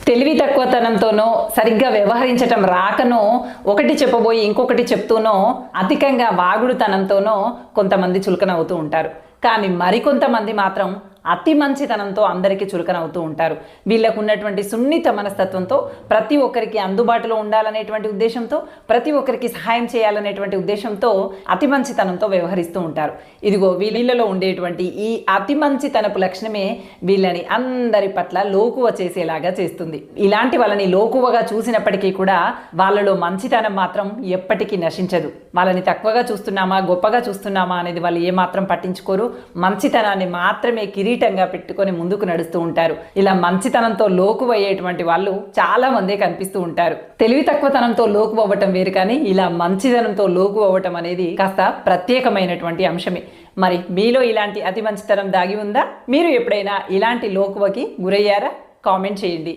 తెలివి తక్కువతనంతోనో సరిగ్గా వ్యవహరించటం రాకనో ఒకటి చెప్పబోయి ఇంకొకటి చెప్తూనో అధికంగా వాగుడుతనంతోనో కొంతమంది చులకన అవుతూ ఉంటారు. కానీ మరికొంతమంది మాత్రం అతి మంచితనంతో అందరికీ చులకనవుతూ ఉంటారు. వీళ్ళకు ఉన్నటువంటి సున్నిత మనస్తత్వంతో ప్రతి ఒక్కరికి అందుబాటులో ఉండాలనేటువంటి ఉద్దేశంతో, ప్రతి ఒక్కరికి సహాయం చేయాలనేటువంటి ఉద్దేశంతో అతి మంచితనంతో వ్యవహరిస్తూ ఉంటారు. ఇదిగో వీళ్ళలో ఉండేటువంటి ఈ అతి మంచితనపు లక్షణమే వీళ్ళని అందరి పట్ల లోకువ చేసేలాగా చేస్తుంది. ఇలాంటి వాళ్ళని లోకువగా చూసినప్పటికీ కూడా వాళ్ళలో మంచితనం మాత్రం ఎప్పటికీ నశించదు. వాళ్ళని తక్కువగా చూస్తున్నామా గొప్పగా చూస్తున్నామా అనేది వాళ్ళు ఏమాత్రం పట్టించుకోరు. మంచితనాన్ని మాత్రమే కిరీటంగా పెట్టుకొని ముందుకు నడుస్తూ ఉంటారు. ఇలా మంచితనంతో లోకువ అయ్యేటువంటి వాళ్ళు చాలా మందే కనిపిస్తూ ఉంటారు. తెలివి తక్కువతనంతో లోకువ అవ్వటం వేరు, కానీ ఇలా మంచితనంతో లోకువ అవ్వటం అనేది కాస్త ప్రత్యేకమైనటువంటి అంశమే. మరి మీలో ఇలాంటి అతి మంచితనం దాగి ఉందా? మీరు ఎప్పుడైనా ఇలాంటి లోకువకి గురయ్యారా? కామెంట్ చేయండి.